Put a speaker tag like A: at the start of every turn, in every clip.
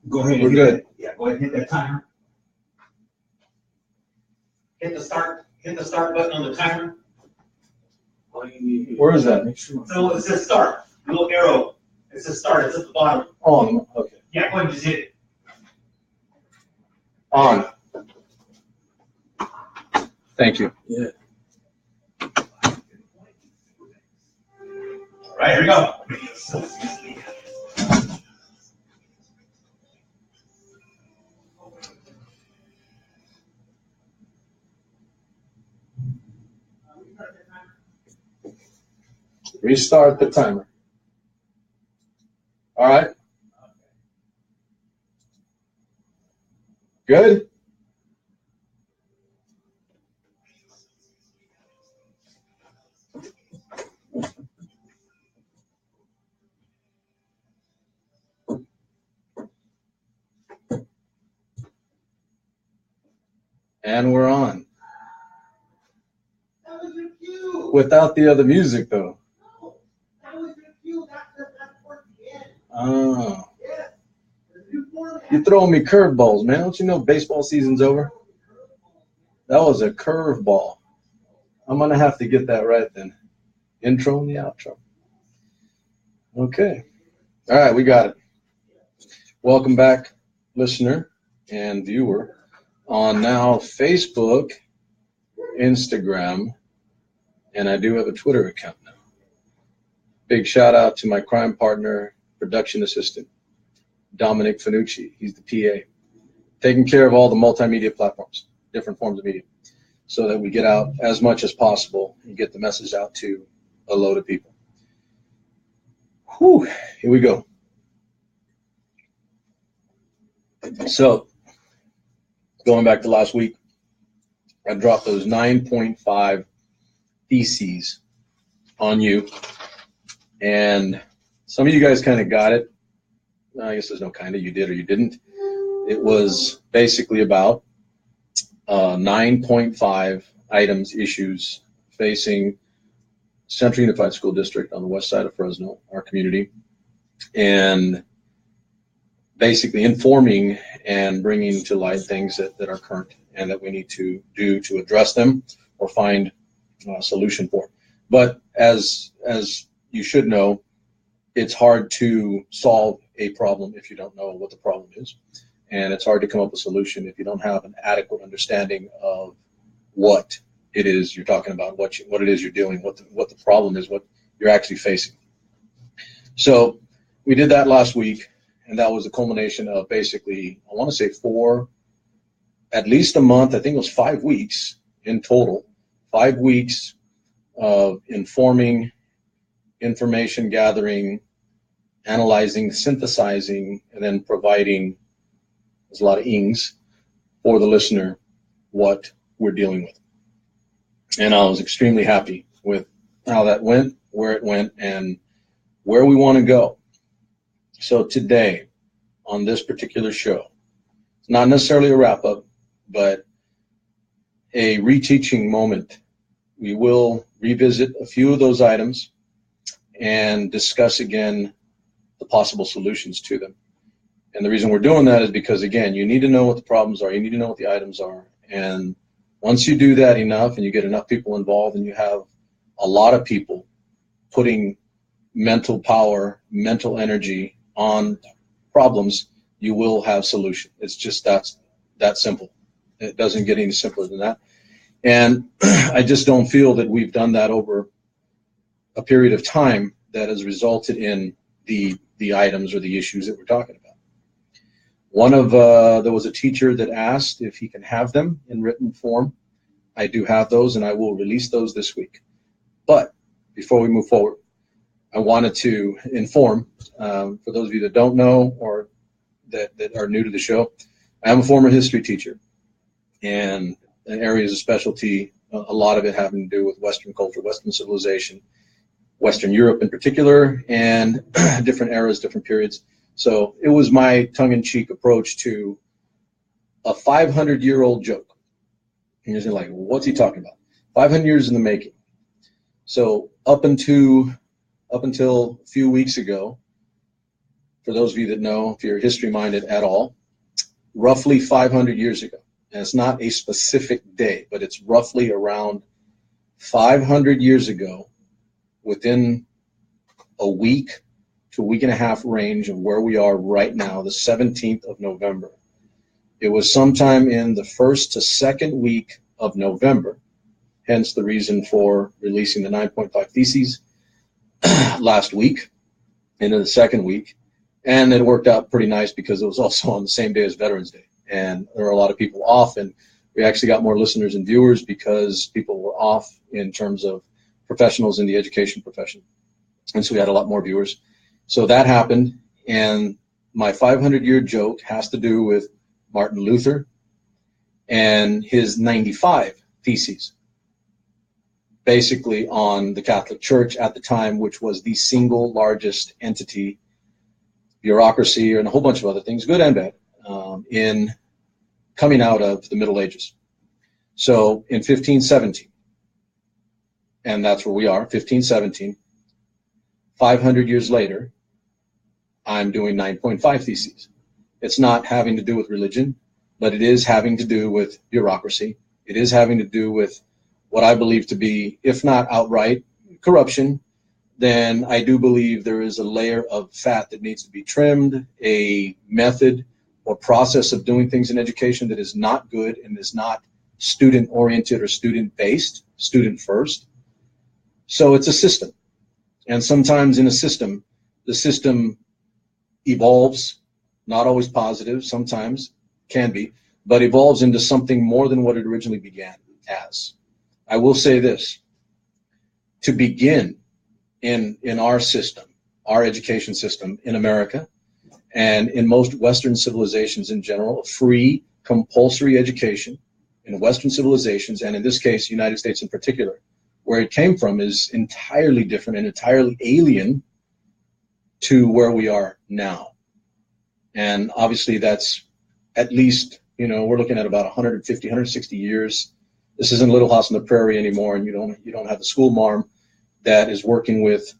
A: Go ahead.
B: We're good.
A: Yeah, go ahead and hit that timer. Hit the start button on the timer.
B: Where is that?
A: So it says start. Little arrow. It says start. It's at the bottom.
B: On. Okay.
A: Yeah, go ahead and just hit it.
B: On. Thank you.
A: Yeah. All right, here we go.
B: Restart the timer. All right. Good? And we're on.
A: That was your cue.
B: Without the other music, though.
A: No, that was your cue. That's for the end.
B: Oh.
A: Yes. The new format.
B: You're throwing me curveballs, man. Don't you know baseball season's over? That was a curveball. I'm going to have to get that right then. Intro and the outro. Okay. All right, we got it. Welcome back, listener and viewer, on now Facebook, Instagram, and I do have a Twitter account now. Big shout out to my crime partner, production assistant, Dominic Fanucci. He's the PA, taking care of all the multimedia platforms, different forms of media, so that we get out as much as possible and get the message out to a load of people. Whew, here we go. So, going back to last week, I dropped those 9.5 theses on you, and some of you guys kind of got it. I guess there's no kind of, you did or you didn't. It was basically about 9.5 items, issues facing Central Unified School District on the west side of Fresno, our community, and basically informing and bringing to light things that are current and that we need to do to address them or find a solution for. But as you should know, it's hard to solve a problem if you don't know what the problem is. And it's hard to come up with a solution if you don't have an adequate understanding of what it is you're talking about, what it is you're doing, what the problem is, what you're actually facing. So we did that last week, and that was a culmination of basically, I want to say at least a month, I think it was 5 weeks in total, 5 weeks of informing, information gathering, analyzing, synthesizing, and then providing, there's a lot of ings, for the listener what we're dealing with. And I was extremely happy with how that went, where it went, and where we want to go. So today, on this particular show, it's not necessarily a wrap-up, but a reteaching moment. We will revisit a few of those items and discuss again the possible solutions to them. And the reason we're doing that is because, again, you need to know what the problems are. You need to know what the items are. And once you do that enough and you get enough people involved and you have a lot of people putting mental power, mental energy on problems, you will have solution. It's just that simple. It doesn't get any simpler than that. And I just don't feel that we've done that over a period of time that has resulted in the items or the issues that we're talking about. There was a teacher that asked if he can have them in written form. I do have those, and I will release those this week. But before we move forward, I wanted to inform, for those of you that don't know or that are new to the show, I am a former history teacher, and an areas of specialty, a lot of it having to do with Western culture, Western civilization, Western Europe in particular, and different eras, different periods. So it was my tongue-in-cheek approach to a 500-year-old joke. And you're like, what's he talking about? 500 years in the making. So up until a few weeks ago, for those of you that know, if you're history minded at all, roughly 500 years ago, and it's not a specific day, but it's roughly around 500 years ago, within a week to a week and a half range of where we are right now, the 17th of November. It was sometime in the first to second week of November, hence the reason for releasing the 9.5 Theses last week into the second week. And it worked out pretty nice because it was also on the same day as Veterans Day. And there were a lot of people off, and we actually got more listeners and viewers because people were off in terms of professionals in the education profession. And so we had a lot more viewers. So that happened, and my 500-year joke has to do with Martin Luther and his 95 Theses, basically on the Catholic Church at the time, which was the single largest entity, bureaucracy, and a whole bunch of other things, good and bad, in coming out of the Middle Ages. So in 1517, and that's where we are, 1517, 500 years later, I'm doing 9.5 Theses. It's not having to do with religion, but it is having to do with bureaucracy. It is having to do with what I believe to be, if not outright corruption, then I do believe there is a layer of fat that needs to be trimmed, a method or process of doing things in education that is not good and is not student-oriented or student-based, student-first. So it's a system. And sometimes in a system, the system evolves, not always positive, sometimes can be, but evolves into something more than what it originally began as. I will say this, to begin in our system, our education system in America, and in most Western civilizations in general, a free, compulsory education in Western civilizations, and in this case, United States in particular, where it came from is entirely different and entirely alien to where we are now. And obviously that's at least, we're looking at about 150, 160 years. This isn't Little House on the Prairie anymore, and you don't have the school marm that is working with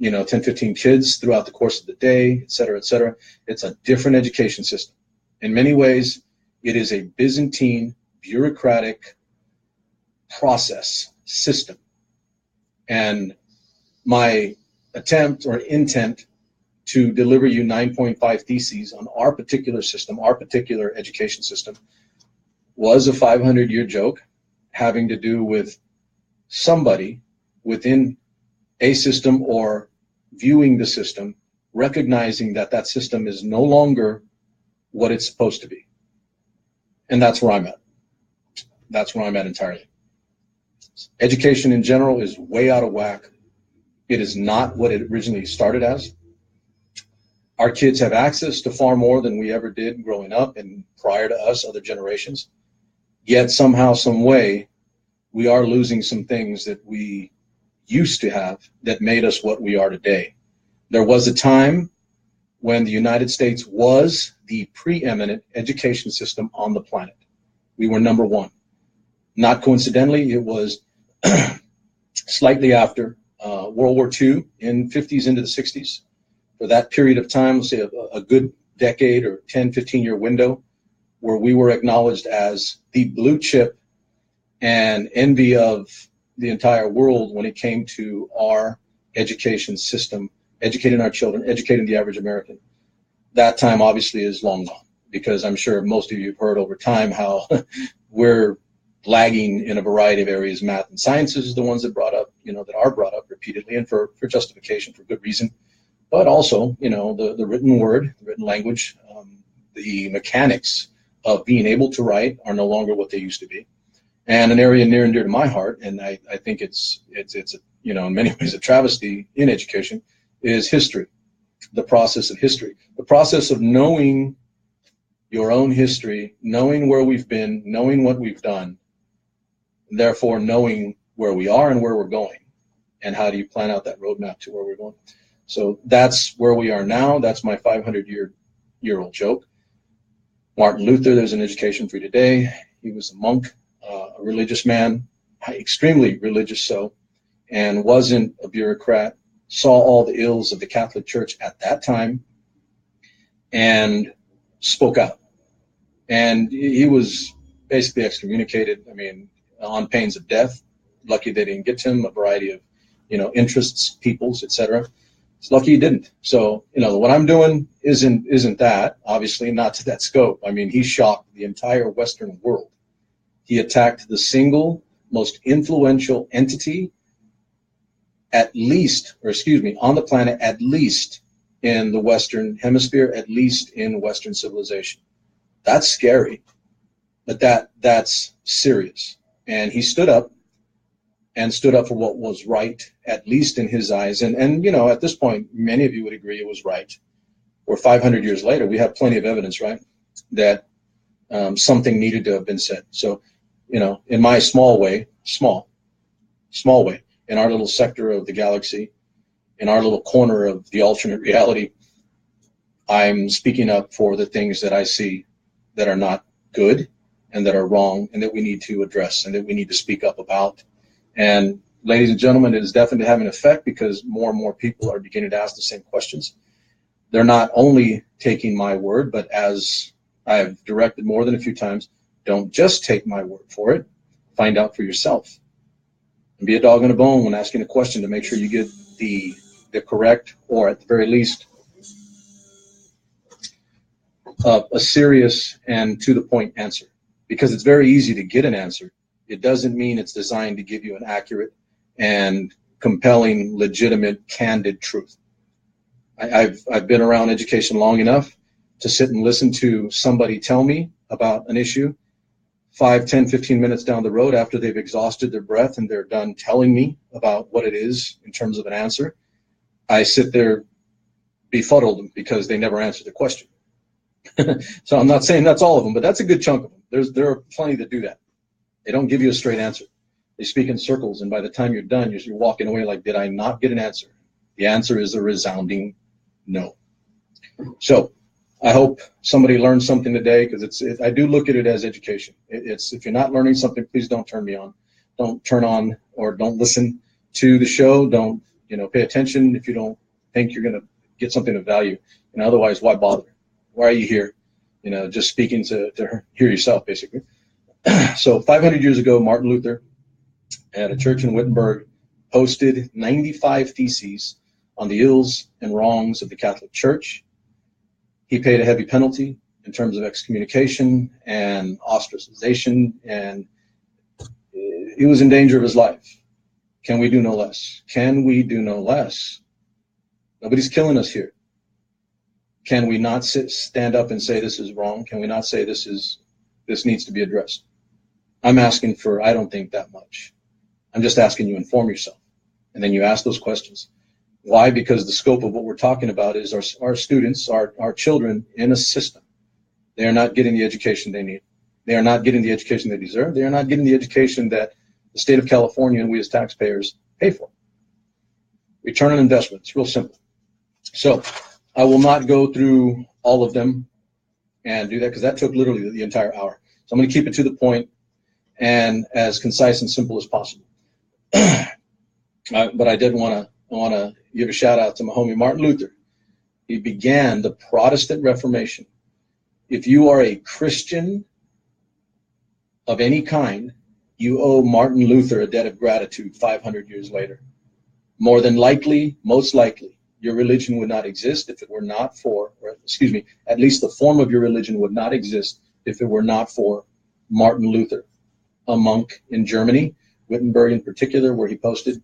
B: 10, 15 kids throughout the course of the day, et cetera, et cetera. It's a different education system. In many ways, it is a Byzantine, bureaucratic process system. And my attempt or intent to deliver you 9.5 Theses on our particular system, our particular education system, was a 500-year joke having to do with somebody within a system or viewing the system, recognizing that that system is no longer what it's supposed to be. And that's where I'm at. That's where I'm at entirely. Education in general is way out of whack. It is not what it originally started as. Our kids have access to far more than we ever did growing up and prior to us, other generations. Yet somehow, some way, we are losing some things that we used to have that made us what we are today. There was a time when the United States was the preeminent education system on the planet. We were number one. Not coincidentally, it was slightly after World War II in 50s into the 60s. For that period of time, let's say a good decade or 10, 15-year window, where we were acknowledged as the blue chip and envy of the entire world when it came to our education system, educating our children, educating the average American. That time obviously is long gone, because I'm sure most of you have heard over time how we're lagging in a variety of areas. Math and sciences is the ones that that are brought up repeatedly and for justification, for good reason. But also, the written word, the written language, the mechanics of being able to write are no longer what they used to be. And an area near and dear to my heart, and I think it's in many ways a travesty in education, is history, the process of history, the process of knowing your own history, knowing where we've been, knowing what we've done, and therefore knowing where we are and where we're going, and how do you plan out that roadmap to where we're going. So that's where we are now. That's my 500-year-old joke. Martin Luther, there's an education for you today. He was a monk, a religious man, extremely religious so, and wasn't a bureaucrat, saw all the ills of the Catholic Church at that time, and spoke out. And he was basically excommunicated, I mean, on pains of death. Lucky they didn't get to him, a variety of, interests, peoples, etc. It's lucky he didn't. So, what I'm doing isn't that, obviously not to that scope. I mean, he shocked the entire Western world. He attacked the single most influential entity on the planet, at least in the Western hemisphere, at least in Western civilization. That's scary, but that's serious. And he stood up for what was right, at least in his eyes. And at this point, many of you would agree it was right. Or 500 years later, we have plenty of evidence, right, that something needed to have been said. So, in my small way, in our little sector of the galaxy, in our little corner of the alternate reality, I'm speaking up for the things that I see that are not good and that are wrong and that we need to address and that we need to speak up about. And ladies and gentlemen, it is definitely having an effect because more and more people are beginning to ask the same questions. They're not only taking my word, but as I've directed more than a few times, don't just take my word for it. Find out for yourself. And be a dog on a bone when asking a question to make sure you get the correct, or at the very least, a serious and to the point answer. Because it's very easy to get an answer. It doesn't mean it's designed to give you an accurate and compelling, legitimate, candid truth. I've been around education long enough to sit and listen to somebody tell me about an issue 5, 10, 15 minutes down the road after they've exhausted their breath and they're done telling me about what it is in terms of an answer. I sit there befuddled because they never answered the question. So I'm not saying that's all of them, but that's a good chunk of them. There are plenty that do that. They don't give you a straight answer. They speak in circles, and by the time you're done, you're walking away like, did I not get an answer? The answer is a resounding no. So I hope somebody learned something today, because I do look at it as education. If you're not learning something, please don't turn me on. Don't turn on or don't listen to the show. Don't pay attention if you don't think you're going to get something of value. And otherwise, why bother? Why are you here? Just speaking to hear yourself, basically. So 500 years ago, Martin Luther at a church in Wittenberg posted 95 theses on the ills and wrongs of the Catholic Church. He paid a heavy penalty in terms of excommunication and ostracization, and he was in danger of his life. Can we do no less? Can we do no less? Nobody's killing us here. Can we not stand up and say this is wrong? Can we not say this needs to be addressed? I'm asking for, I don't think that much. I'm just asking you inform yourself. And then you ask those questions. Why? Because the scope of what we're talking about is our students, our children in a system. They are not getting the education they need. They are not getting the education they deserve. They are not getting the education that the state of California and we as taxpayers pay for. Return on investment. It's real simple. So I will not go through all of them and do that, because that took literally the entire hour. So I'm going to keep it to the point and as concise and simple as possible. But I did want to give a shout out to my homie Martin Luther. He began the Protestant Reformation. If you are a Christian of any kind, you owe Martin Luther a debt of gratitude 500 years later. More than likely, most likely, your religion would not exist if it were not for, at least the form of your religion would not exist if it were not for Martin Luther, a monk in Germany, Wittenberg in particular, where he posted.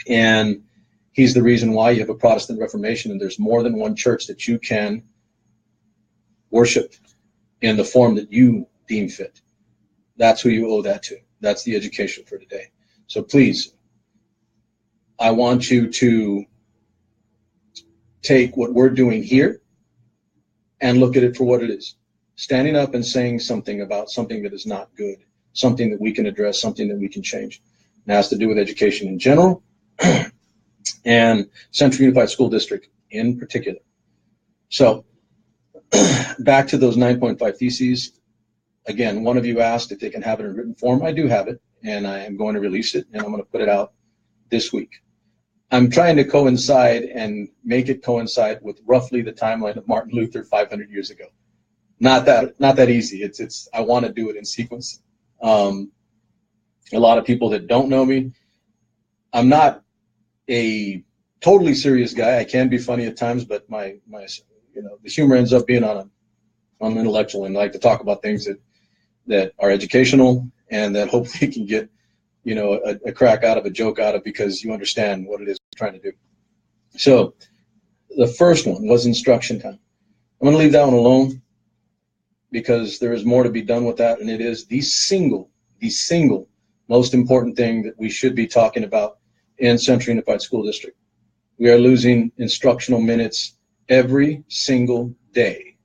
B: And he's the reason why you have a Protestant Reformation, and there's more than one church that you can worship in the form that you deem fit. That's who you owe that to. That's the education for today. So please, I want you to take what we're doing here and look at it for what it is. Standing up and saying something about something that is not good, something that we can address, something that we can change. It has to do with education in general and Central Unified School District in particular. So back to those 9.5 theses. Again, one of you asked if they can have it in written form. I do have it, and I am going to release it, and I'm going to put it out this week. I'm trying to coincide and make it coincide with roughly the timeline of Martin Luther 500 years ago. Not that easy. It's I want to do it in sequence. A lot of people that don't know me, I'm not a totally serious guy. I can be funny at times, but my the humor ends up being on an intellectual, and I like to talk about things that are educational and that hopefully can get a crack out of, a joke out of, because you understand what it is we're trying to do. So the first one was instruction time. I'm going to leave that one alone because there is more to be done with that, and it is the single most important thing that we should be talking about in Central Unified School District. We are losing instructional minutes every single day.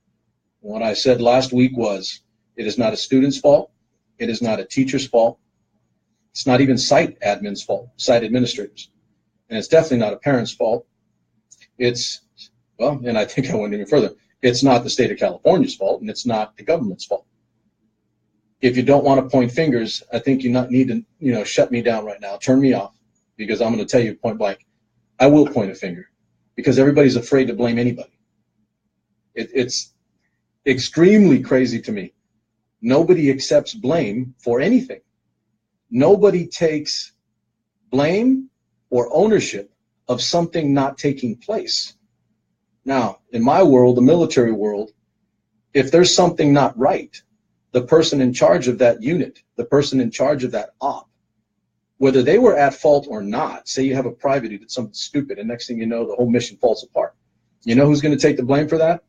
B: What I said last week was, it is not a student's fault. It is not a teacher's fault. It's not even site admin's fault, site administrators. And it's definitely not a parent's fault. And I think I went even further. It's not the state of California's fault, and it's not the government's fault. If you don't want to point fingers, I think you not need to, shut me down right now, turn me off, because I'm going to tell you point blank, I will point a finger, because everybody's afraid to blame anybody. It's extremely crazy to me. Nobody accepts blame for anything. Nobody takes blame or ownership of something not taking place. Now, in my world, the military world, if there's something not right, the person in charge of that unit, the person in charge of that op, whether they were at fault or not, say you have a private who did something stupid, and next thing you know, the whole mission falls apart. You know who's going to take the blame for that?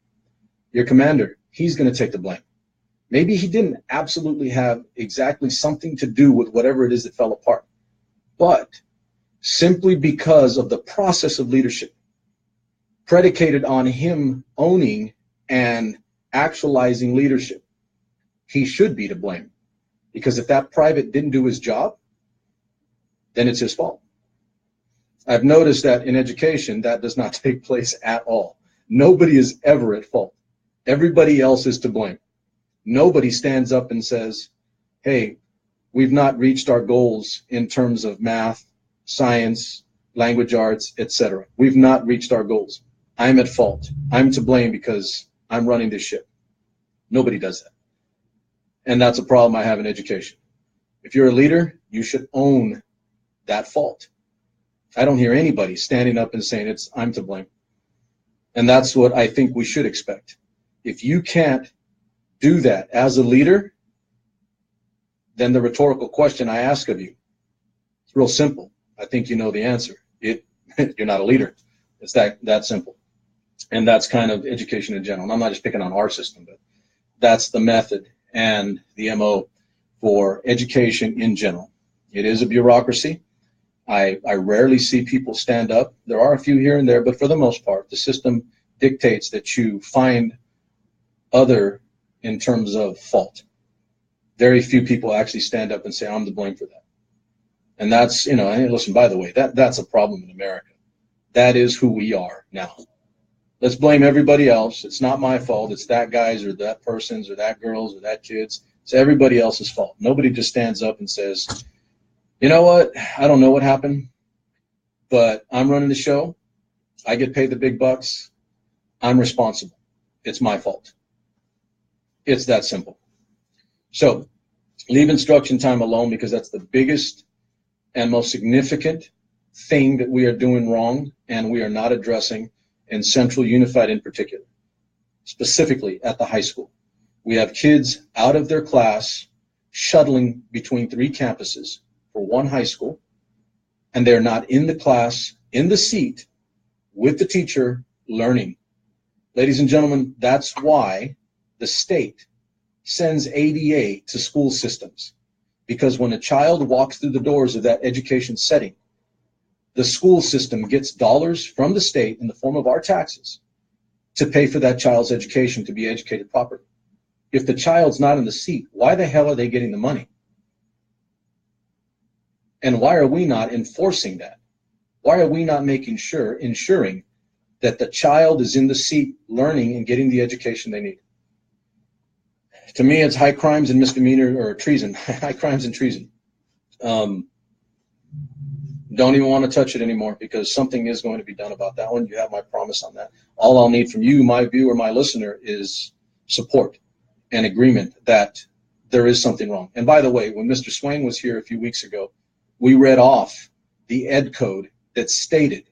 B: Your commander. He's going to take the blame. Maybe he didn't absolutely have exactly something to do with whatever it is that fell apart, but simply because of the process of leadership predicated on him owning and actualizing leadership, he should be to blame. Because if that private didn't do his job, then it's his fault. I've noticed that in education, that does not take place at all. Nobody is ever at fault. Everybody else is to blame. Nobody stands up and says, hey, we've not reached our goals in terms of math, science, language arts, etc. We've not reached our goals. I'm at fault. I'm to blame because I'm running this ship. Nobody does that. And that's a problem I have in education. If you're a leader, you should own that fault. I don't hear anybody standing up and saying I'm to blame. And that's what I think we should expect. If you can't do that as a leader, then the rhetorical question I ask of you, it's real simple. I think you know the answer. You're not a leader. It's that simple. And that's kind of education in general. And I'm not just picking on our system, but that's the method and the MO for education in general. It is a bureaucracy. I rarely see people stand up. There are a few here and there, but for the most part, the system dictates that you find other in terms of fault. Very few people actually stand up and say, I'm to blame for that. And that's, and listen, by the way, that's a problem in America. That is who we are now. Let's blame everybody else. It's not my fault. It's that guy's or that person's or that girl's or that kid's. It's everybody else's fault. Nobody just stands up and says, you know what? I don't know what happened, but I'm running the show. I get paid the big bucks. I'm responsible. It's my fault. It's that simple. So leave instruction time alone, because that's the biggest and most significant thing that we are doing wrong and we are not addressing in Central Unified in particular, specifically at the high school. We have kids out of their class shuttling between 3 campuses for one high school, and they're not in the class, in the seat, with the teacher, learning. Ladies and gentlemen, that's why the state sends ADA to school systems, because when a child walks through the doors of that education setting, the school system gets dollars from the state in the form of our taxes to pay for that child's education, to be educated properly. If the child's not in the seat, why the hell are they getting the money? And why are we not enforcing that? Why are we not ensuring that the child is in the seat learning and getting the education they need? To me, it's high crimes and misdemeanor, or treason, high crimes and treason. Don't even want to touch it anymore, because something is going to be done about that one. You have my promise on that. All I'll need from you, my viewer, my listener, is support and agreement that there is something wrong. And by the way, when Mr. Swain was here a few weeks ago, we read off the ed code that stated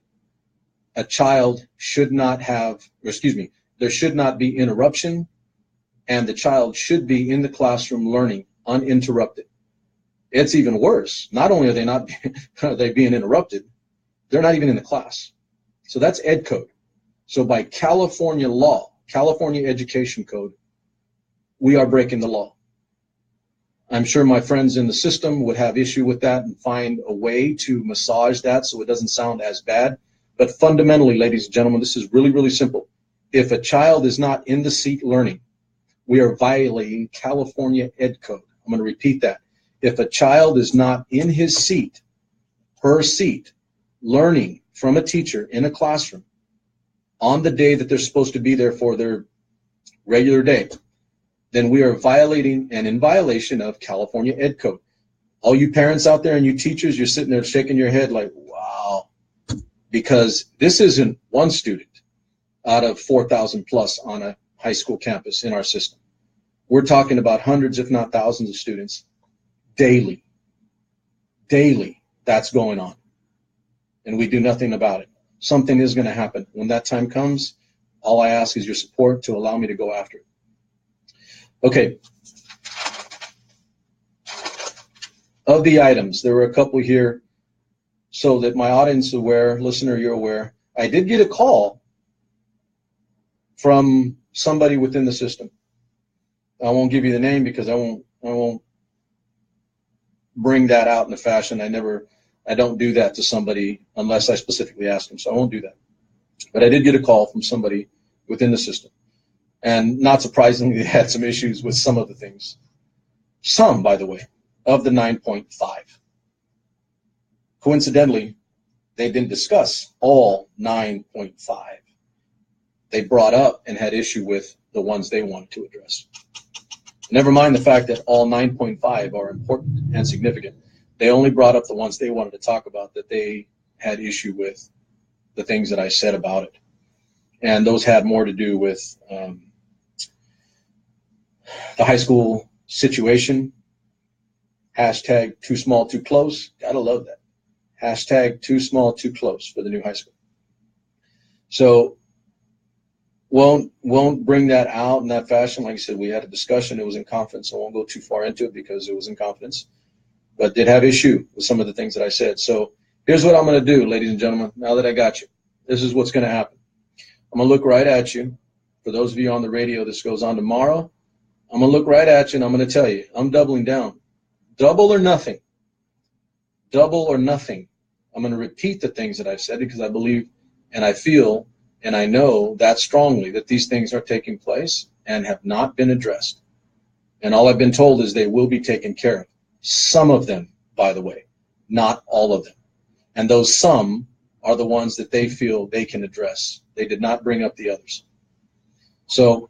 B: a child should not have, or excuse me, there should not be interruption, and the child should be in the classroom learning uninterrupted. It's even worse. Not only are they not are they being interrupted, they're not even in the class. So that's ed code. So by California law, California Education Code, we are breaking the law. I'm sure my friends in the system would have issue with that and find a way to massage that so it doesn't sound as bad. But fundamentally, ladies and gentlemen, this is really, really simple. If a child is not in the seat learning, we are violating California ed code. I'm going to repeat that. If a child is not in his seat, her seat, learning from a teacher in a classroom on the day that they're supposed to be there for their regular day, then we are violating and in violation of California ed code. All you parents out there and you teachers, you're sitting there shaking your head like, wow, because this isn't one student out of 4,000 plus on a high school campus in our system. We're talking about hundreds, if not thousands of students daily. Daily, that's going on. And we do nothing about it. Something is going to happen. When that time comes, all I ask is your support to allow me to go after it. Okay. Of the items, there were a couple here so that my audience is aware, listener, you're aware. I did get a call from somebody within the system. I won't give you the name because I won't bring that out in a fashion. I don't do that to somebody unless I specifically ask them, so I won't do that. But I did get a call from somebody within the system. And not surprisingly, they had some issues with some of the things. Some, by the way, of the 9.5. Coincidentally, they didn't discuss all 9.5. They brought up and had issue with the ones they wanted to address. Never mind the fact that all 9.5 are important and significant. They only brought up the ones they wanted to talk about that they had issue with the things that I said about it. And those had more to do with the high school situation. Hashtag too small, too close. Gotta love that. Hashtag too small, too close for the new high school. So won't bring that out in that fashion. Like I said, we had a discussion. It was in confidence. I won't go too far into it because it was in confidence. But did have issue with some of the things that I said. So here's what I'm going to do, ladies and gentlemen, now that I got you. This is what's going to happen. I'm going to look right at you. For those of you on the radio, this goes on tomorrow. I'm going to look right at you, and I'm going to tell you, I'm doubling down. Double or nothing. Double or nothing. I'm going to repeat the things that I've said because I believe and I feel and I know that strongly that these things are taking place and have not been addressed. And all I've been told is they will be taken care of. Some of them, by the way, not all of them. And those some are the ones that they feel they can address. They did not bring up the others. So,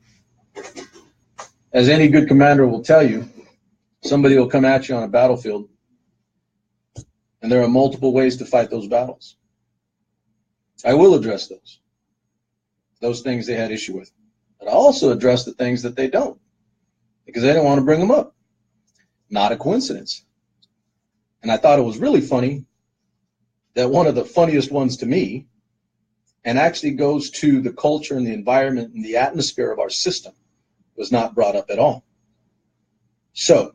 B: as any good commander will tell you, somebody will come at you on a battlefield, and there are multiple ways to fight those battles. I will address those things they had issue with. But I also address the things that they don't, because they don't want to bring them up. Not a coincidence. And I thought it was really funny that one of the funniest ones to me, and actually goes to the culture and the environment and the atmosphere of our system, was not brought up at all. So,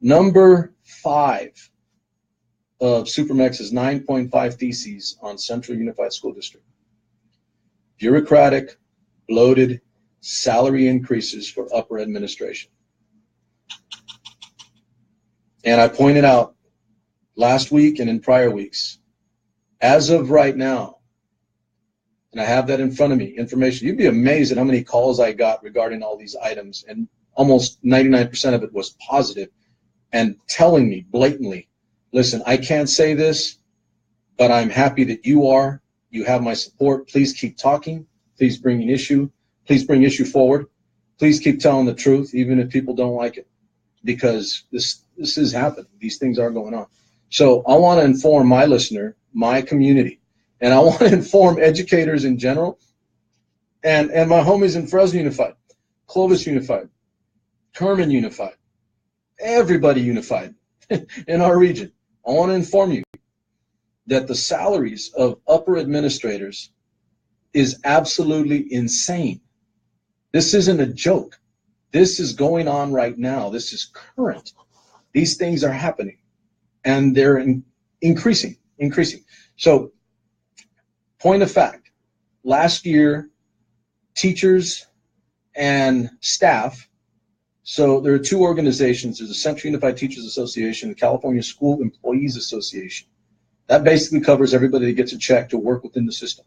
B: number 5 of SuperMex's 9.5 theses on Central Unified School District. Bureaucratic, bloated, salary increases for upper administration. And I pointed out last week and in prior weeks, as of right now, and I have that in front of me, information, you'd be amazed at how many calls I got regarding all these items, and almost 99% of it was positive and telling me blatantly, listen, I can't say this, but I'm happy that you are. You have my support. Please keep talking. Please bring an issue. Please bring issue forward. Please keep telling the truth, even if people don't like it, because this is happening. These things are going on. So I want to inform my listener, my community, and I want to inform educators in general, and my homies in Fresno Unified, Clovis Unified, Kerman Unified, everybody unified in our region. I want to inform you that the salaries of upper administrators is absolutely insane. This isn't a joke. This is going on right now. This is current. These things are happening, and they're increasing. So, point of fact, last year, teachers and staff, so there are two organizations. There's the Central Unified Teachers Association and the California School Employees Association. That basically covers everybody that gets a check to work within the system.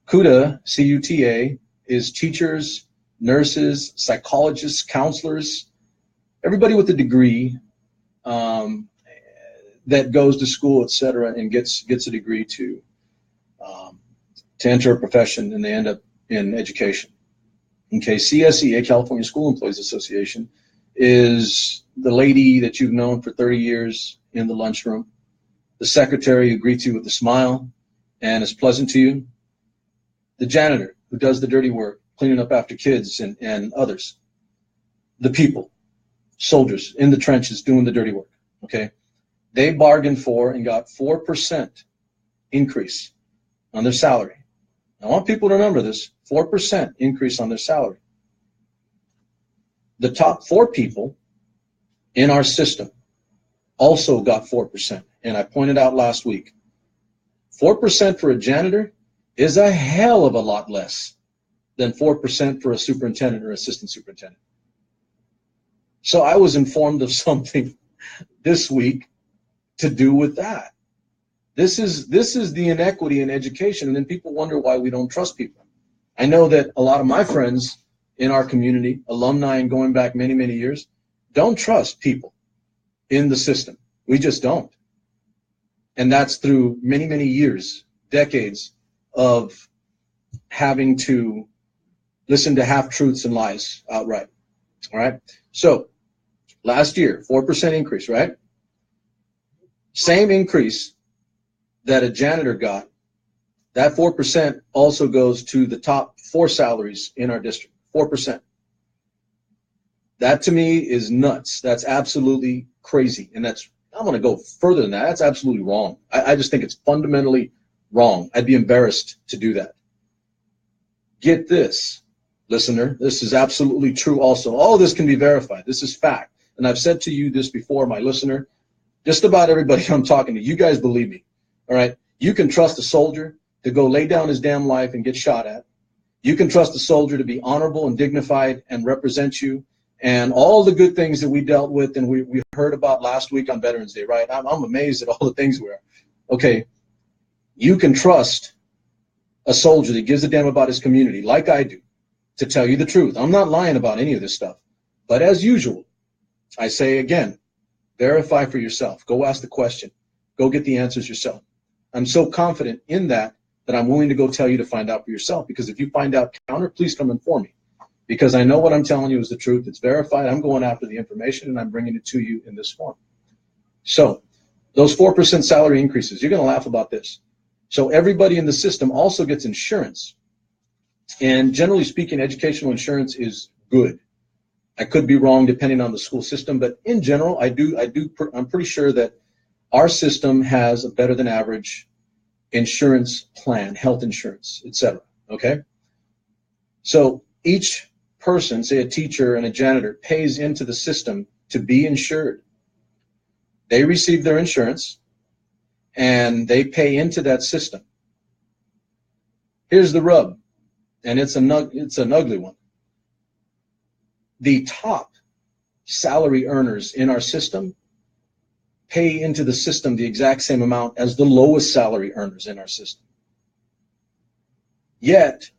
B: CUTA, C-U-T-A, is teachers, nurses, psychologists, counselors, everybody with a degree that goes to school, et cetera, and gets a degree to enter a profession, and they end up in education. Okay, CSEA, California School Employees Association, is the lady that you've known for 30 years in the lunchroom, the secretary who greets you with a smile and is pleasant to you, the janitor who does the dirty work, cleaning up after kids and others, the people, soldiers in the trenches doing the dirty work, okay? They bargained for and got 4% increase on their salary. I want people to remember this, 4% increase on their salary. The top 4 people in our system also got 4%. And I pointed out last week, 4% for a janitor is a hell of a lot less than 4% for a superintendent or assistant superintendent. So I was informed of something this week to do with that. This is the inequity in education, and then people wonder why we don't trust people. I know that a lot of my friends in our community, alumni and going back many, many years, don't trust people in the system. We just don't. And that's through many, many years, decades of having to listen to half-truths and lies outright. All right? So last year, 4% increase, right? Same increase that a janitor got, that 4% also goes to the top 4 salaries in our district, 4%. That to me is nuts. That's absolutely crazy. And I'm going to go further than that. That's absolutely wrong. I just think it's fundamentally wrong. I'd be embarrassed to do that. Get this, listener. This is absolutely true also. All of this can be verified. This is fact. And I've said to you this before, my listener. Just about everybody I'm talking to, you guys believe me. All right, you can trust a soldier to go lay down his damn life and get shot at. You can trust a soldier to be honorable and dignified and represent you, and all the good things that we dealt with and we heard about last week on Veterans Day, right? I'm amazed at all the things we are. Okay, you can trust a soldier that gives a damn about his community, like I do, to tell you the truth. I'm not lying about any of this stuff. But as usual, I say again, verify for yourself. Go ask the question. Go get the answers yourself. I'm so confident in that I'm willing to go tell you to find out for yourself, because if you find out counter, please come inform me, because I know what I'm telling you is the truth. It's verified. I'm going after the information, and I'm bringing it to you in this form. So those 4% salary increases, you're going to laugh about this. So everybody in the system also gets insurance. And generally speaking, educational insurance is good. I could be wrong depending on the school system, but in general, I'm pretty sure that our system has a better than average insurance plan, health insurance, etc. Okay? So each person, say a teacher and a janitor, pays into the system to be insured. They receive their insurance and they pay into that system. Here's the rub, and it's an ugly one. The top salary earners in our system pay into the system the exact same amount as the lowest salary earners in our system. Yet,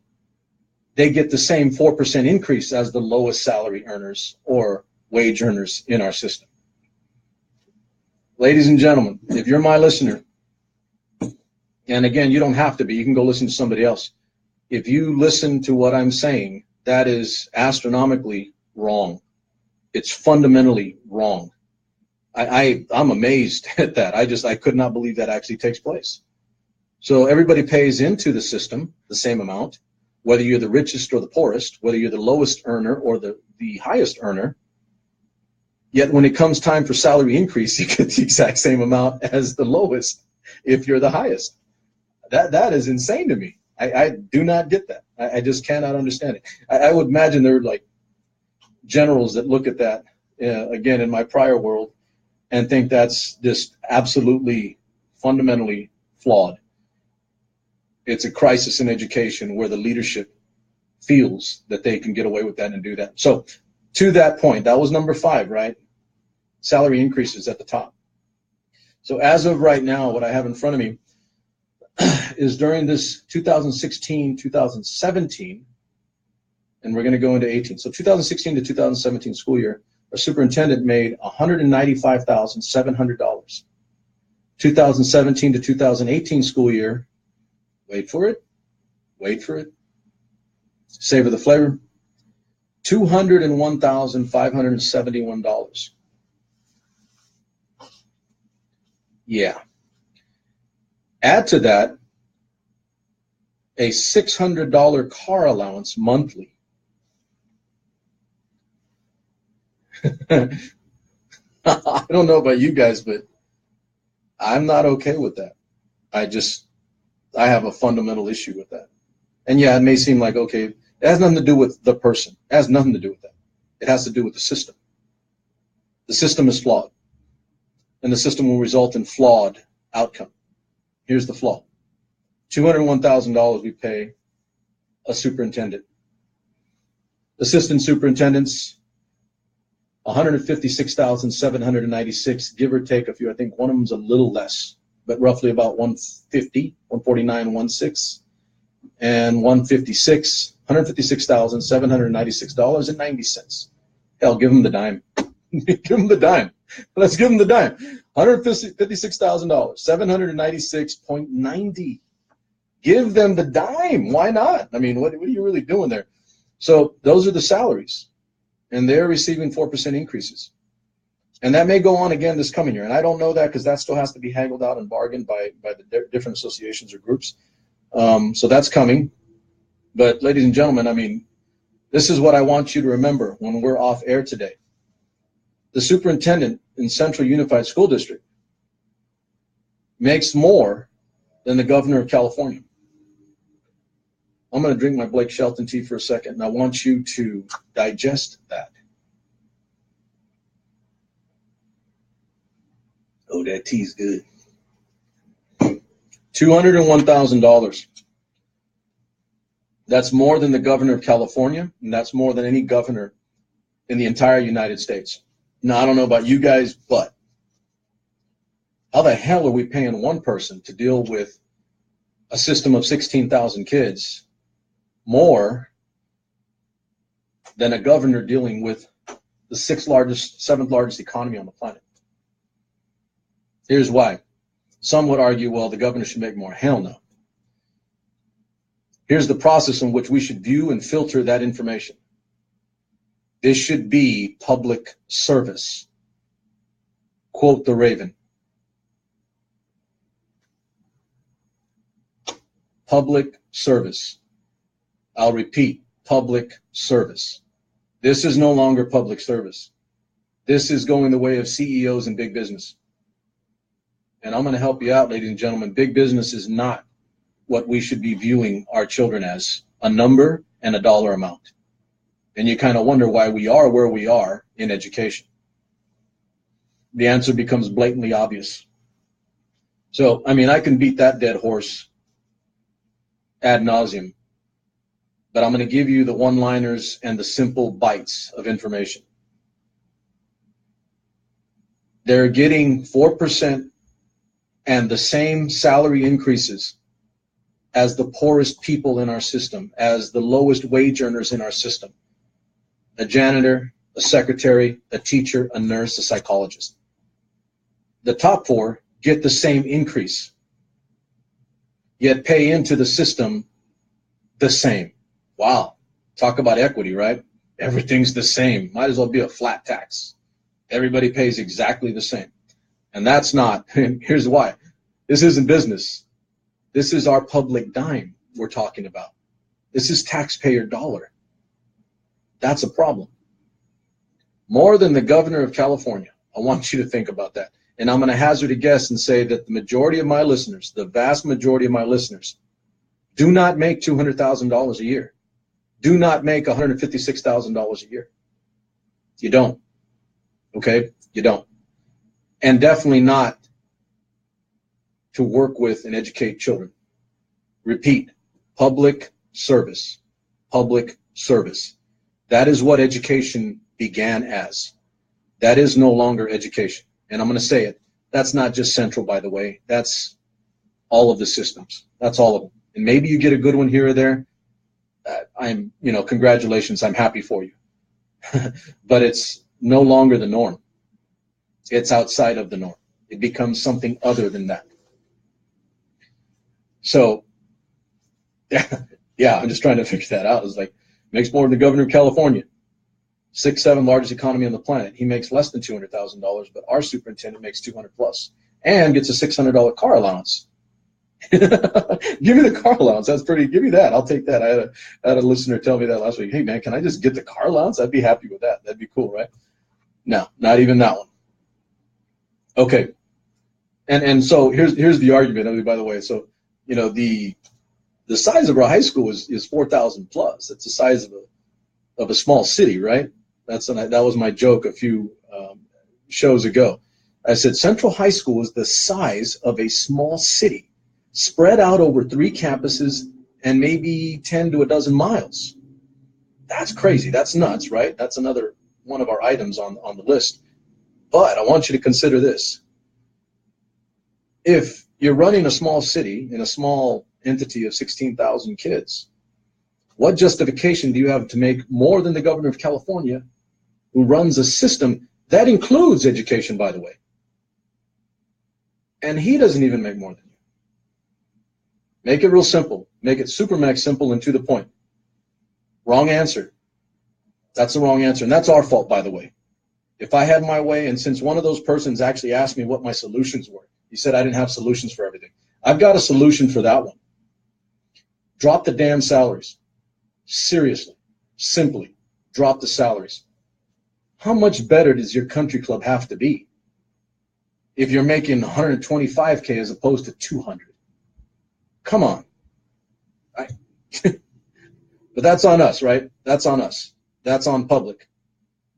B: they get the same 4% increase as the lowest salary earners or wage earners in our system. Ladies and gentlemen, if you're my listener, and again, you don't have to be, you can go listen to somebody else. If you listen to what I'm saying, that is astronomically wrong. It's fundamentally wrong. I'm amazed at that. I could not believe that actually takes place. So everybody pays into the system the same amount, whether you're the richest or the poorest, whether you're the lowest earner or the highest earner. Yet when it comes time for salary increase, you get the exact same amount as the lowest if you're the highest. That is insane to me. I do not get that. I just cannot understand it. I would imagine there are like generals that look at that, again, in my prior world, and think that's just absolutely fundamentally flawed. It's a crisis in education where the leadership feels that they can get away with that and do that. So to that point, that was number 5, right? Salary increases at the top. So as of right now, what I have in front of me is during this 2016, 2017, and we're going to go into 18. So 2016 to 2017 school year, our superintendent made $195,700. 2017 to 2018 school year, wait for it, savor the flavor, $201,571. Yeah. Add to that a $600 car allowance monthly. I don't know about you guys, but I'm not okay with that. I have a fundamental issue with that. And yeah, it may seem like, okay, it has nothing to do with the person. It has nothing to do with that. It has to do with the system. The system is flawed, and the system will result in flawed outcome. Here's the flaw. $201,000 we pay a superintendent. Assistant superintendents, $156,796, give or take a few. I think one of them's a little less, but roughly about 150, 149, 16, and 156, $156,796.90. Hell, give them the dime. Give them the dime. Let's give them the dime. $156,000, 796.90. Give them the dime. Why not? I mean, what are you really doing there? So those are the salaries, and they're receiving 4% increases. And that may go on again this coming year. And I don't know that because that still has to be haggled out and bargained by the different associations or groups. So that's coming. But ladies and gentlemen, I mean, this is what I want you to remember when we're off air today. The superintendent in Central Unified School District makes more than the governor of California. I'm going to drink my Blake Shelton tea for a second, and I want you to digest that. Oh, that tea's good. $201,000. That's more than the governor of California, and that's more than any governor in the entire United States. Now, I don't know about you guys, but how the hell are we paying one person to deal with a system of 16,000 kids more than a governor dealing with the seventh largest economy on the planet? Here's why. Some would argue, well, the governor should make more. Hell no. Here's the process in which we should view and filter that information. This should be public service. Quote the Raven. Public service. I'll repeat, public service. This is no longer public service. This is going the way of CEOs and big business. And I'm going to help you out, ladies and gentlemen. Big business is not what we should be viewing our children as, a number and a dollar amount. And you kind of wonder why we are where we are in education. The answer becomes blatantly obvious. So, I mean, I can beat that dead horse ad nauseum, but I'm going to give you the one-liners and the simple bites of information. They're getting 4% and the same salary increases as the poorest people in our system, as the lowest wage earners in our system. A janitor, a secretary, a teacher, a nurse, a psychologist. The top 4 get the same increase, yet pay into the system the same. Wow. Talk about equity, right? Everything's the same. Might as well be a flat tax. Everybody pays exactly the same. And that's not, and here's why. This isn't business. This is our public dime we're talking about. This is taxpayer dollar. That's a problem. More than the governor of California. I want you to think about that. And I'm going to hazard a guess and say that the majority of my listeners, the vast majority of my listeners, do not make $200,000 a year. Do not make $156,000 a year. You don't. Okay? You don't. And definitely not to work with and educate children. Repeat, public service. Public service. That is what education began as. That is no longer education. And I'm going to say it. That's not just Central, by the way. That's all of the systems. That's all of them. And maybe you get a good one here or there. Congratulations. I'm happy for you. But it's no longer the norm. It's outside of the norm. It becomes something other than that. So, yeah, I'm just trying to figure that out. It's like, makes more than the governor of California. 6th, 7th largest economy on the planet. He makes less than $200,000, but our superintendent makes 200 plus and gets a $600 car allowance. Give me the car allowance. That's pretty. Give me that. I'll take that. I had a listener tell me that last week. Hey man, can I just get the car allowance? I'd be happy with that. That'd be cool, right? No, not even that one. Okay. And so here's the argument. By the way, so the size of our high school is 4,000 plus. That's the size of a small city, right? That was my joke a few shows ago. I said Central High School is the size of a small city, spread out over 3 campuses and maybe 10 to a dozen miles. That's crazy. That's nuts, right? That's another one of our items on the list. But I want you to consider this. If you're running a small city in a small entity of 16,000 kids, what justification do you have to make more than the governor of California, who runs a system that includes education, by the way? And he doesn't even make more than you. Make it real simple. Make it SuperMex simple and to the point. Wrong answer. That's the wrong answer. And that's our fault, by the way. If I had my way, and since one of those persons actually asked me what my solutions were, he said I didn't have solutions for everything. I've got a solution for that one. Drop the damn salaries. Seriously, simply drop the salaries. How much better does your country club have to be if you're making 125K as opposed to 200? Come on. But that's on us, right? That's on us. That's on public.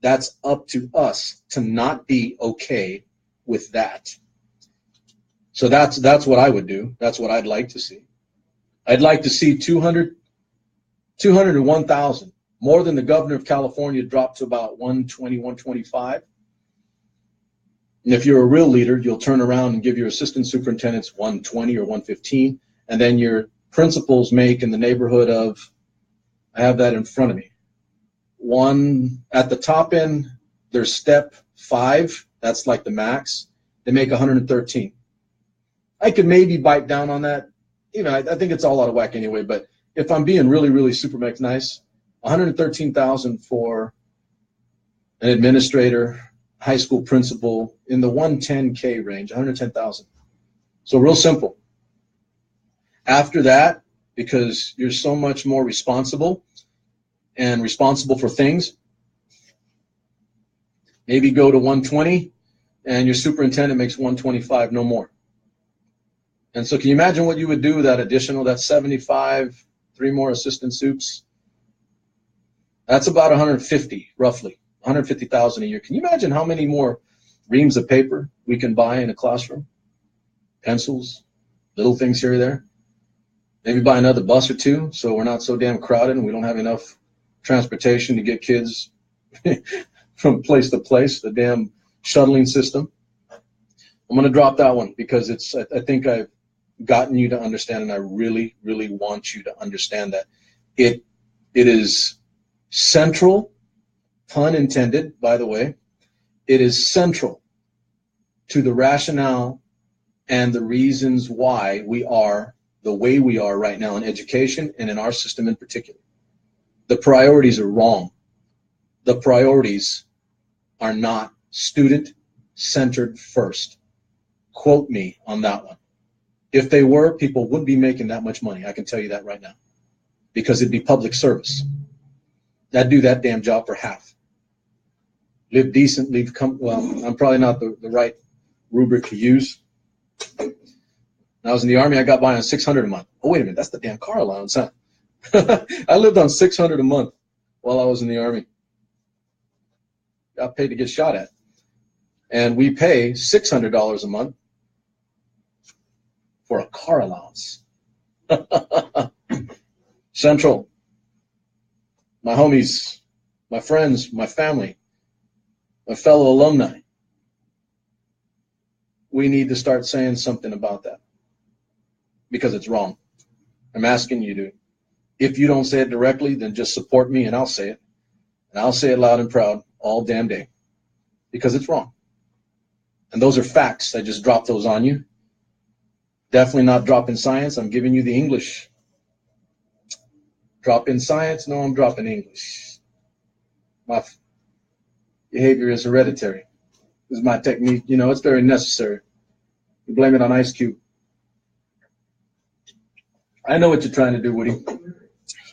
B: That's up to us to not be okay with that. So that's what I would do. That's what I'd like to see. I'd like to see 200 to 1,000, more than the governor of California, dropped to about 120, 125. And if you're a real leader, you'll turn around and give your assistant superintendents 120 or 115, and then your principals make in the neighborhood of, I have that in front of me, one at the top end, there's step 5, that's like the max, they make 113. I could maybe bite down on that. I think it's all out of whack anyway, but if I'm being really, really SuperMex nice, 113,000 for an administrator, high school principal in the 110K range, 110,000. So real simple. After that, because you're so much more responsible and responsible for things, maybe go to 120 and your superintendent makes 125, no more. And so can you imagine what you would do with that additional, that 75, 3 more assistant soups? That's about 150, roughly, 150,000 a year. Can you imagine how many more reams of paper we can buy in a classroom? Pencils, little things here or there. Maybe buy another bus or 2 so we're not so damn crowded and we don't have enough transportation to get kids from place to place, the damn shuttling system. I'm going to drop that one because I think I've gotten you to understand, and I really, really want you to understand that it is central, pun intended, by the way, it is central to the rationale and the reasons why we are the way we are right now in education and in our system in particular. The priorities are wrong. The priorities are not student-centered first. Quote me on that one. If they were, people wouldn't be making that much money. I can tell you that right now, because it'd be public service. I'd do that damn job for half. Live decent, well, I'm probably not the right rubric to use. When I was in the Army, I got by on $600 a month. Oh, wait a minute, that's the damn car allowance, huh? I lived on $600 a month while I was in the Army. Got paid to get shot at. And we pay $600 a month for a car allowance. Central, my homies, my friends, my family, my fellow alumni, we need to start saying something about that, because it's wrong. I'm asking you to. If you don't say it directly, then just support me and I'll say it. And I'll say it loud and proud all damn day, because it's wrong. And those are facts. I just dropped those on you. Definitely not dropping science. I'm giving you the English. Drop in science? No, I'm dropping English. My behavior is hereditary. This is my technique. You know, it's very necessary. You blame it on Ice Cube. I know what you're trying to do, Woody.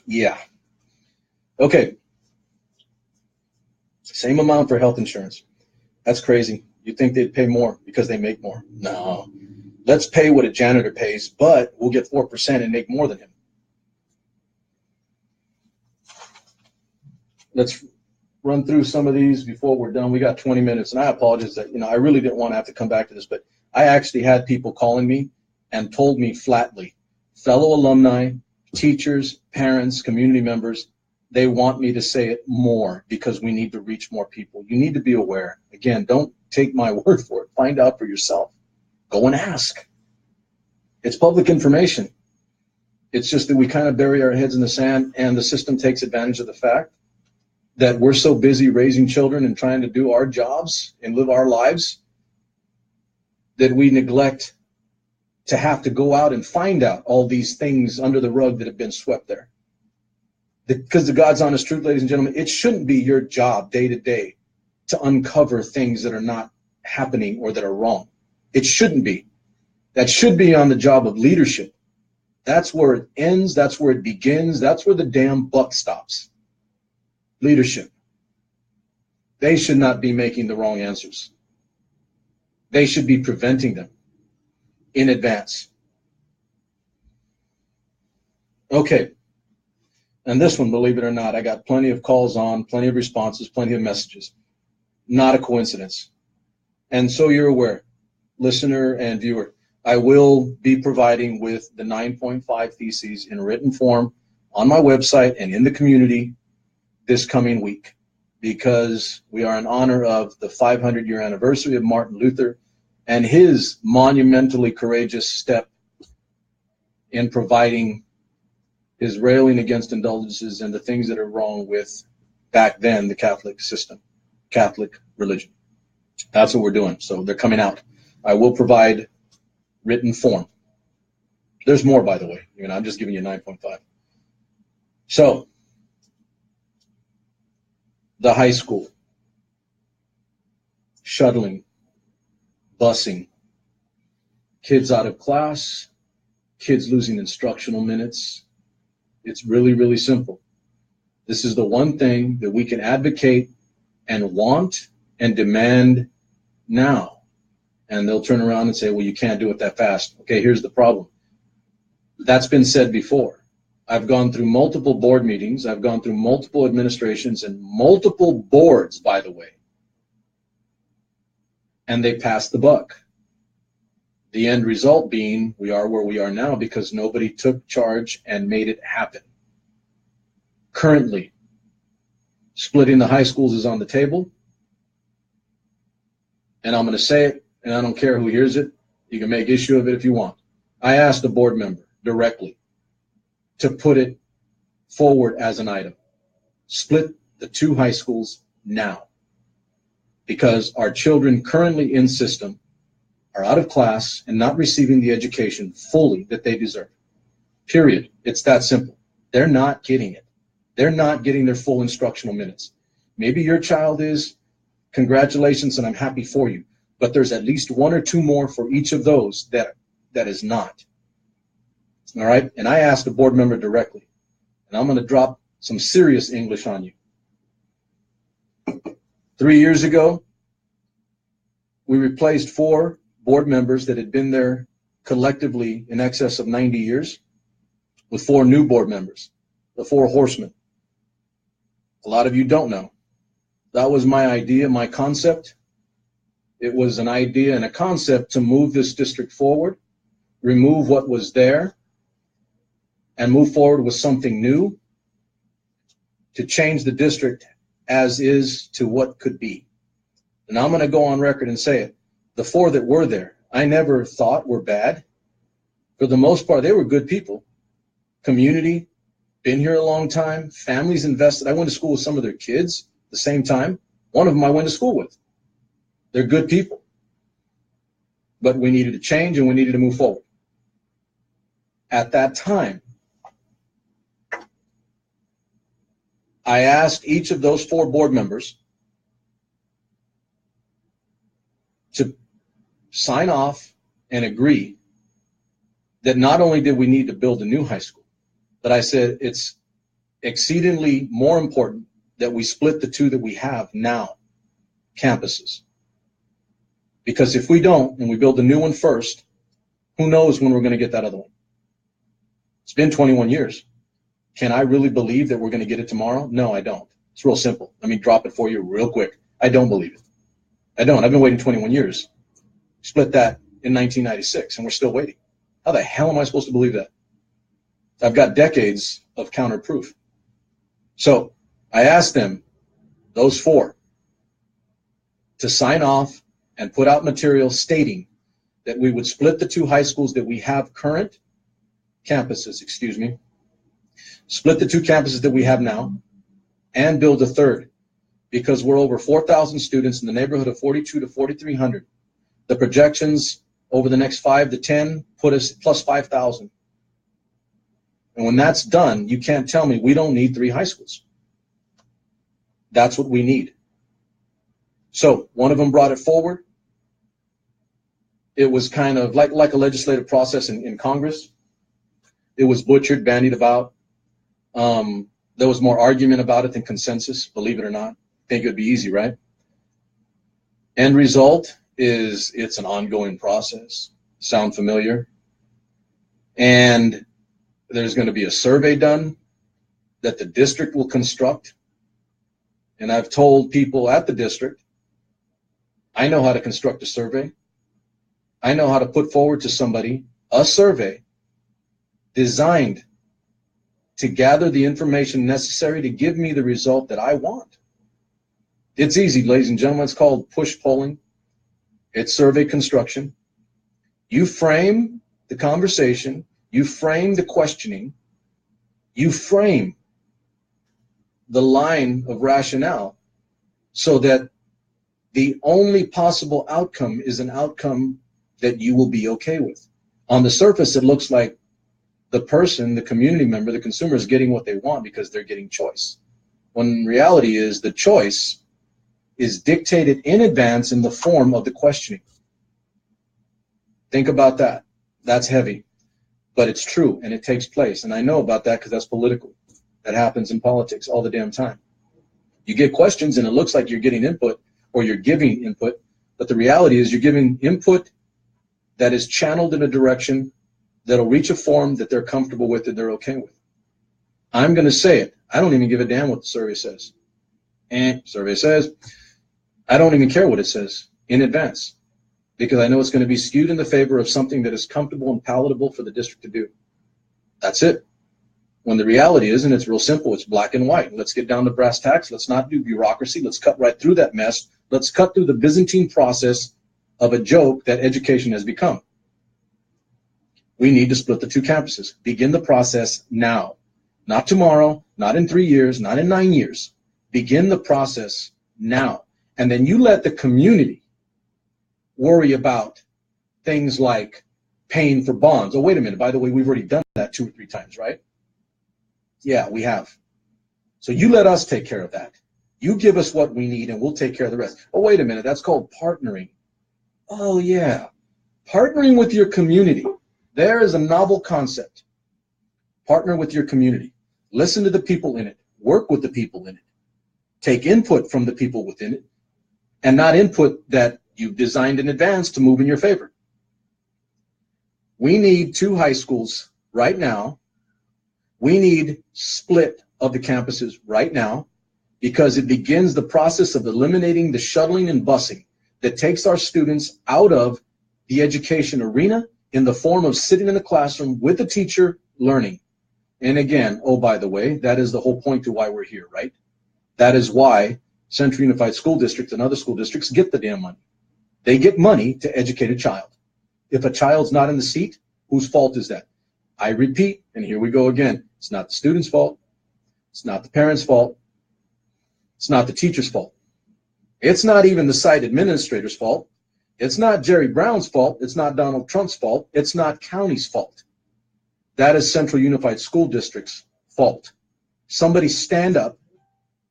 B: Yeah. Okay. Same amount for health insurance. That's crazy. You think they'd pay more because they make more? No. Let's pay what a janitor pays, but we'll get 4% and make more than him. Let's run through some of these before we're done. We got 20 minutes, and I apologize that, I really didn't want to have to come back to this, but I actually had people calling me and told me flatly, fellow alumni, teachers, parents, community members, they want me to say it more because we need to reach more people. You need to be aware. Again, don't take my word for it. Find out for yourself. Go and ask. It's public information. It's just that we kind of bury our heads in the sand, and the system takes advantage of the fact that we're so busy raising children and trying to do our jobs and live our lives that we neglect to have to go out and find out all these things under the rug that have been swept there. Because the God's honest truth, ladies and gentlemen, it shouldn't be your job day to day to uncover things that are not happening or that are wrong. It shouldn't be. That should be on the job of leadership. That's where it ends. That's where it begins. That's where the damn buck stops. Leadership. They should not be making the wrong answers. They should be preventing them in advance. Okay. And this one, believe it or not, I got plenty of calls on, plenty of responses, plenty of messages. Not a coincidence. And so you're aware, listener and viewer, I will be providing with the 9.5 theses in written form on my website and in the community this coming week, because we are in honor of the 500-year anniversary of Martin Luther and his monumentally courageous step in providing his railing against indulgences and the things that are wrong with, back then, the Catholic system, Catholic religion. That's what we're doing. So they're coming out. I will provide written form. There's more, by the way. I'm just giving you 9.5. So, the high school, shuttling, busing, kids out of class, kids losing instructional minutes. It's really, really simple. This is the one thing that we can advocate and want and demand now. And they'll turn around and say, well, you can't do it that fast. Okay, here's the problem. That's been said before. I've gone through multiple board meetings. I've gone through multiple administrations and multiple boards, by the way. And they passed the buck. The end result being we are where we are now because nobody took charge and made it happen. Currently, splitting the high schools is on the table. And I'm going to say it, and I don't care who hears it. You can make issue of it if you want. I asked a board member directly to put it forward as an item. Split the two high schools now. Because our children currently in system are out of class and not receiving the education fully that they deserve. Period. It's that simple. They're not getting it. They're not getting their full instructional minutes. Maybe your child is, congratulations, and I'm happy for you. But there's at least one or two more for each of those that is not. All right? And I asked a board member directly, and I'm going to drop some serious English on you. 3 years ago, we replaced 4 board members that had been there collectively in excess of 90 years with 4 new board members, the 4 horsemen. A lot of you don't know. That was my idea, my concept. It was an idea and a concept to move this district forward, remove what was there, and move forward with something new to change the district as is to what could be. And I'm going to go on record and say it. The 4 that were there, I never thought were bad. For the most part, they were good people. Community, been here a long time, families invested. I went to school with some of their kids at the same time. One of them I went to school with. They're good people. But we needed to change and we needed to move forward. At that time, I asked each of those 4 board members to sign off and agree that not only did we need to build a new high school, but I said it's exceedingly more important that we split the 2 that we have now, campuses. Because if we don't, and we build the new one first, who knows when we're going to get that other one? It's been 21 years. Can I really believe that we're going to get it tomorrow? No, I don't. It's real simple. Let me drop it for you real quick. I don't believe it. I don't. I've been waiting 21 years. Split that in 1996, and we're still waiting. How the hell am I supposed to believe that? I've got decades of counter proof. So I asked them, those 4, to sign off and put out material stating that we would split the 2 high schools that we have current campuses, split the 2 campuses that we have now and build a 3rd, because we're over 4,000 students in the neighborhood of 42 to 4,300. The projections over the next 5 to 10 put us plus 5,000. And when that's done, you can't tell me we don't need 3 high schools. That's what we need. So one of them brought it forward. It was kind of like a legislative process in Congress. It was butchered, bandied about. There was more argument about it than consensus, believe it or not. Think it would be easy, right? End result is it's an ongoing process. Sound familiar? And there's going to be a survey done that the district will construct. And I've told people at the district, I know how to construct a survey. I know how to put forward to somebody a survey designed to gather the information necessary to give me the result that I want. It's easy, ladies and gentlemen. It's called push polling. It's survey construction. You frame the conversation. You frame the questioning. You frame the line of rationale so that the only possible outcome is an outcome that you will be okay with. On the surface, it looks like the person, the community member, the consumer is getting what they want because they're getting choice. When reality is the choice is dictated in advance in the form of the questioning. Think about that. That's heavy, but it's true and it takes place. And I know about that because that's political. That happens in politics all the damn time. You get questions and it looks like you're getting input or you're giving input, but the reality is you're giving input that is channeled in a direction that'll reach a form that they're comfortable with, that they're okay with. I'm going to say it. I don't even give a damn what the survey says. And survey says, I don't even care what it says in advance because I know it's going to be skewed in the favor of something that is comfortable and palatable for the district to do. That's it. When the reality is, and it's real simple, it's black and white. Let's get down to brass tacks. Let's not do bureaucracy. Let's cut right through that mess. Let's cut through the Byzantine process of a joke that education has become. We need to split the 2 campuses. Begin the process now. Not tomorrow, not in 3 years, not in 9 years. Begin the process now. And then you let the community worry about things like paying for bonds. Oh, wait a minute. By the way, we've already done that 2 or 3 times, right? Yeah, we have. So you let us take care of that. You give us what we need and we'll take care of the rest. Oh, wait a minute, that's called partnering. Oh, yeah. Partnering with your community. There is a novel concept. Partner with your community. Listen to the people in it. Work with the people in it. Take input from the people within it, and not input that you've designed in advance to move in your favor. We need 2 high schools right now. We need split of the campuses right now, because it begins the process of eliminating the shuttling and busing that takes our students out of the education arena in the form of sitting in the classroom with the teacher learning. And again, oh, by the way, that is the whole point to why we're here, right? That is why Central Unified School District and other school districts get the damn money. They get money to educate a child. If a child's not in the seat, whose fault is that? I repeat, and here we go again. It's not the student's fault. It's not the parent's fault. It's not the teacher's fault. It's not even the site administrator's fault. It's not Jerry Brown's fault. It's not Donald Trump's fault. It's not county's fault. That is Central Unified School District's fault. Somebody stand up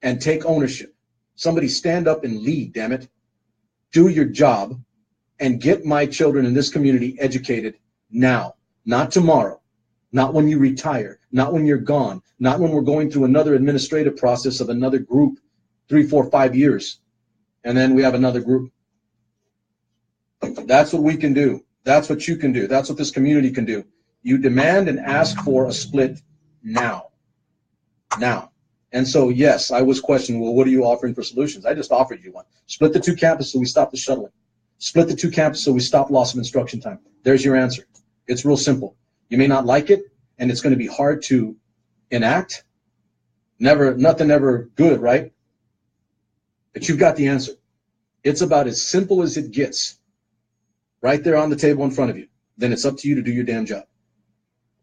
B: and take ownership. Somebody stand up and lead, damn it. Do your job and get my children in this community educated now, not tomorrow, not when you retire, not when you're gone, not when we're going through another administrative process of another group, 3, 4, 5 years, and then we have another group. That's what we can do. That's what you can do. That's what this community can do. You demand and ask for a split now. Now. And so, yes, I was questioning, well, what are you offering for solutions? I just offered you one. Split the 2 campuses so we stop the shuttling. Split the 2 campuses so we stop loss of instruction time. There's your answer. It's real simple. You may not like it, and it's going to be hard to enact. Nothing ever good, right? But you've got the answer. It's about as simple as it gets. Right there on the table in front of you. Then it's up to you to do your damn job.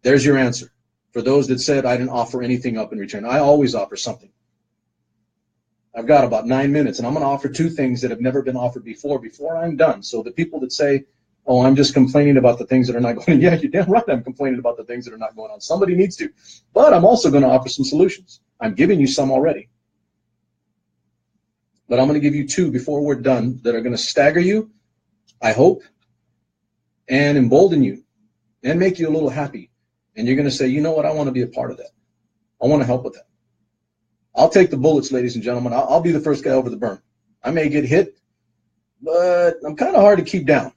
B: There's your answer. For those that said I didn't offer anything up in return, I always offer something. I've got about 9 minutes, and I'm going to offer 2 things that have never been offered before I'm done. So the people that say, oh, I'm just complaining about the things that are not going on. Yeah, you're damn right I'm complaining about the things that are not going on. Somebody needs to. But I'm also going to offer some solutions. I'm giving you some already. But I'm going to give you 2 before we're done that are going to stagger you, I hope, and embolden you and make you a little happy. And you're going to say, you know what, I want to be a part of that. I want to help with that. I'll take the bullets, ladies and gentlemen. I'll be the first guy over the berm. I may get hit, but I'm kind of hard to keep down.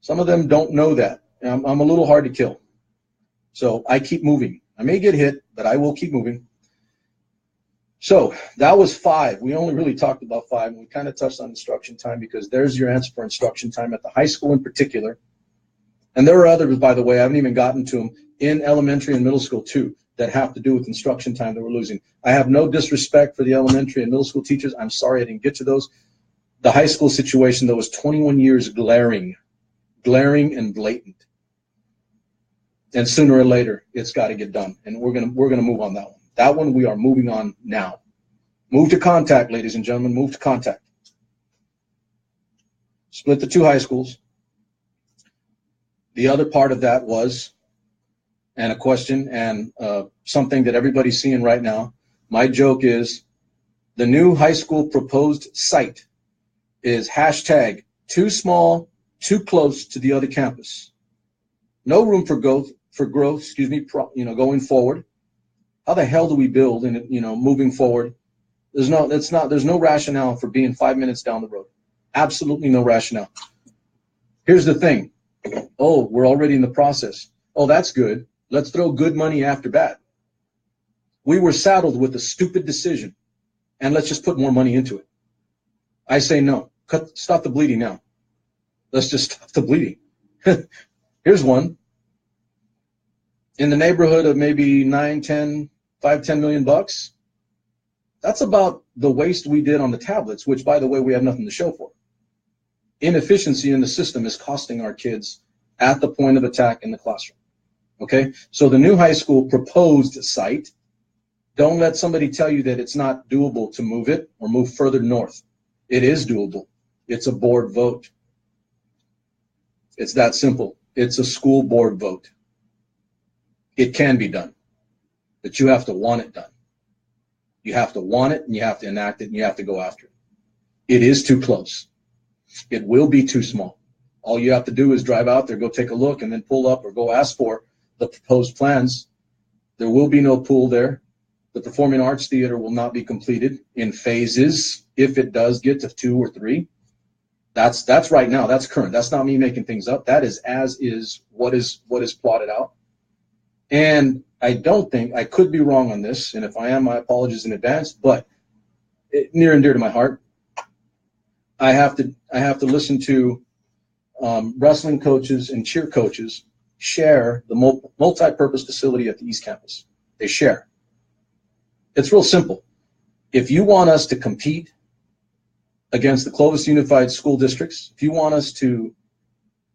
B: Some of them don't know that. I'm a little hard to kill. So I keep moving. I may get hit, but I will keep moving. So that was 5. We only really talked about 5, and we kind of touched on instruction time because there's your answer for instruction time at the high school in particular. And there are others, by the way, I haven't even gotten to them, in elementary and middle school too, that have to do with instruction time that we're losing. I have no disrespect for the elementary and middle school teachers. I'm sorry I didn't get to those. The high school situation, though, was 21 years glaring and blatant. And sooner or later, it's got to get done. And we're gonna move on that one. That one we are moving on now. Move to contact, ladies and gentlemen. Move to contact. Split the 2 high schools. The other part of that was, and a question and something that everybody's seeing right now. My joke is the new high school proposed site is hashtag too small, too close to the other campus. No room for growth, going forward. How the hell do we build and, moving forward? There's no rationale for being 5 minutes down the road. Absolutely no rationale. Here's the thing. Oh, we're already in the process. Oh, that's good. Let's throw good money after bad. We were saddled with a stupid decision, and let's just put more money into it. I say no. Stop the bleeding now. Let's just stop the bleeding. Here's one. In the neighborhood of maybe 10 million bucks. That's about the waste we did on the tablets, which, by the way, we have nothing to show for. Inefficiency in the system is costing our kids at the point of attack in the classroom. Okay, so the new high school proposed site, don't let somebody tell you that it's not doable to move it or move further north. It is doable. It's a board vote. It's that simple. It's a school board vote. It can be done, but you have to want it done. You have to want it, and you have to enact it, and you have to go after it. It is too close. It will be too small. All you have to do is drive out there, go take a look, and then pull up or go ask for the proposed plans. There will be no pool there. The Performing Arts Theater will not be completed in phases if it does get to 2 or 3. That's right now. That's current. That's not me making things up. That is as is what is plotted out. And I don't think, I could be wrong on this, and if I am, my apologies in advance, but near and dear to my heart, I have to listen to wrestling coaches and cheer coaches share the multi-purpose facility at the East Campus. They share. It's real simple. If you want us to compete against the Clovis Unified School Districts, if you want us to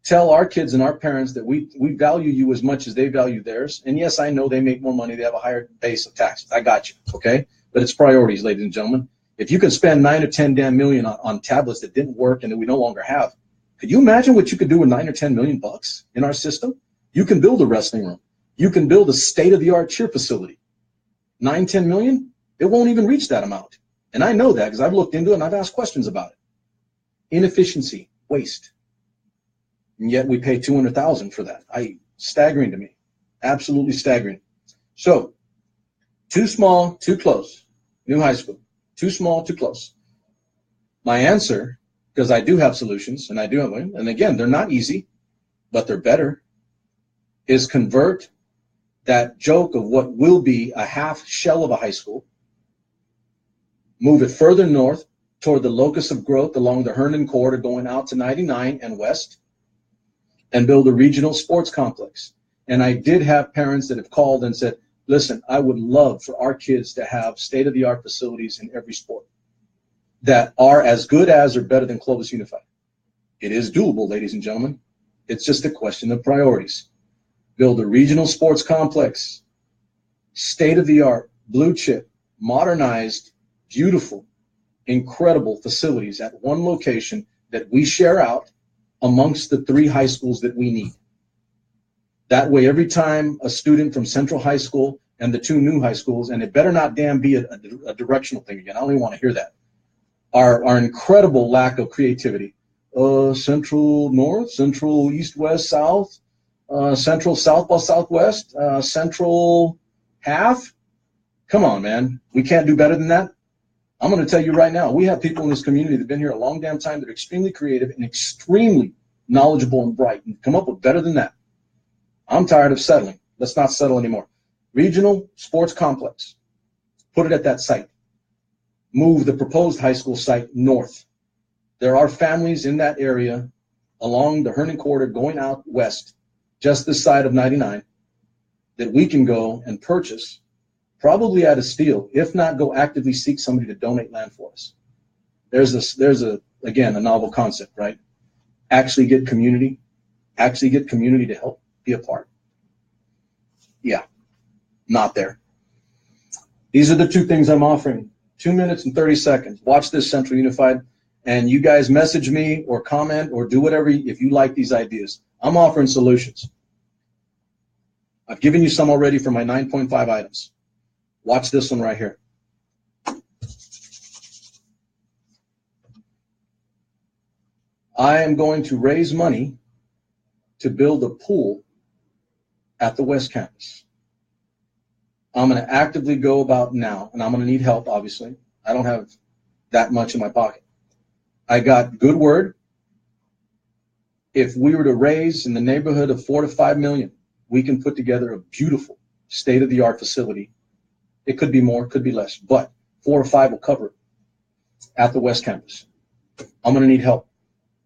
B: tell our kids and our parents that we value you as much as they value theirs, and yes, I know they make more money, they have a higher base of taxes. I got you, okay? But it's priorities, ladies and gentlemen. If you can spend 9 or 10 damn million on tablets that didn't work and that we no longer have, could you imagine what you could do with 9 or 10 million bucks in our system? You can build a wrestling room. You can build a state-of-the-art cheer facility. 9, 10 million? It won't even reach that amount. And I know that because I've looked into it and I've asked questions about it. Inefficiency, waste. And yet we pay $200,000 for that. Staggering to me. Absolutely staggering. So, too small, too close. New high school. Too small, too close. My answer, because I do have solutions, and I do have them, and again, they're not easy, but they're better, is convert that joke of what will be a half shell of a high school, move it further north toward the locus of growth along the Herndon corridor going out to 99 and west, and build a regional sports complex. And I did have parents that have called and said, listen, I would love for our kids to have state-of-the-art facilities in every sport that are as good as or better than Clovis Unified. It is doable, ladies and gentlemen. It's just a question of priorities. Build a regional sports complex, state-of-the-art, blue chip, modernized, beautiful, incredible facilities at one location that we share out amongst the 3 high schools that we need. That way, every time a student from Central High School and the 2 new high schools, and it better not damn be a directional thing again, I don't even want to hear that, our incredible lack of creativity. Central North, Central East, West, South, Central South by Southwest, Central half. Come on, man. We can't do better than that. I'm going to tell you right now, we have people in this community that have been here a long damn time that are extremely creative and extremely knowledgeable and bright and come up with better than that. I'm tired of settling. Let's not settle anymore. Regional sports complex. Put it at that site. Move the proposed high school site north. There are families in that area along the Herndon corridor going out west, just this side of 99, that we can go and purchase, probably at a steal, if not go actively seek somebody to donate land for us. There's again, a novel concept, right? Actually get community to help be a part. Yeah, not there. These are the 2 things I'm offering. 2 minutes and 30 seconds. Watch this, Central Unified, and you guys message me or comment or do whatever if you like these ideas. I'm offering solutions. I've given you some already for my 9.5 items. Watch this one right here. I am going to raise money to build a pool at the West Campus. I'm going to actively go about now, and I'm going to need help, obviously. I don't have that much in my pocket. I got good word. If we were to raise in the neighborhood of 4 to 5 million, we can put together a beautiful state-of-the-art facility. It could be more, could be less, but 4 or 5 will cover it at the West Campus. I'm going to need help,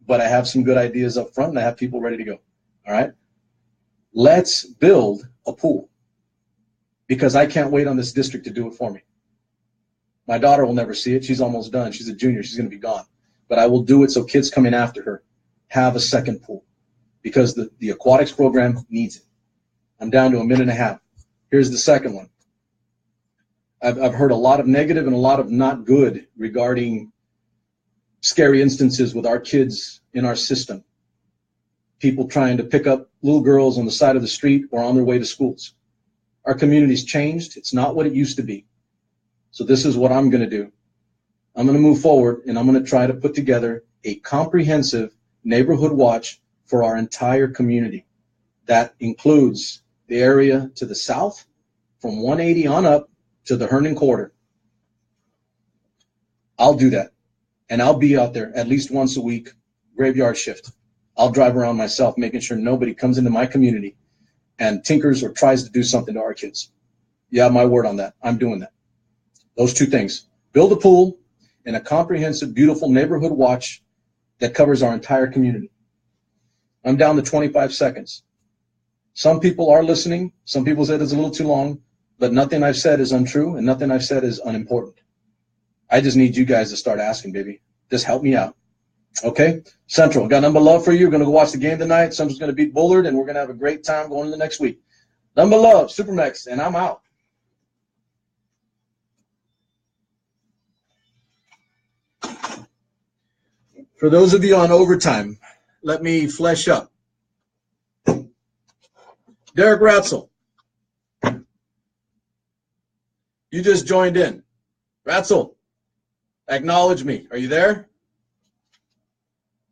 B: but I have some good ideas up front, and I have people ready to go. All right? Let's build a pool, because I can't wait on this district to do it for me. My daughter will never see it. She's almost done. She's a junior. She's going to be gone. But I will do it so kids coming after her have a second pool, because the aquatics program needs it. I'm down to a minute and a half. Here's the second one. I've heard a lot of negative and a lot of not good regarding scary instances with our kids in our system. People trying to pick up little girls on the side of the street or on their way to schools. Our community's changed. It's not what it used to be. So this is what I'm going to do. I'm going to move forward, and I'm going to try to put together a comprehensive neighborhood watch for our entire community. That includes the area to the south, from 180 on up to the Herndon Quarter. I'll do that, and I'll be out there at least once a week, graveyard shift. I'll drive around myself, making sure nobody comes into my community and tinkers or tries to do something to our kids. You have my word on that. I'm doing that. Those two things. Build a pool and a comprehensive, beautiful neighborhood watch that covers our entire community. I'm down to 25 seconds. Some people are listening. Some people said it's a little too long, but nothing I've said is untrue and nothing I've said is unimportant. I just need you guys to start asking, baby. Just help me out. Okay? Central, got nothing but love for you. We're going to go watch the game tonight. Central's going to beat Bullard, and we're going to have a great time going into next week. Nothing but love, SuperMex, and I'm out. For those of you on overtime, let me flesh up. Derek Ratzel, you just joined in. Ratzel, acknowledge me. Are you there?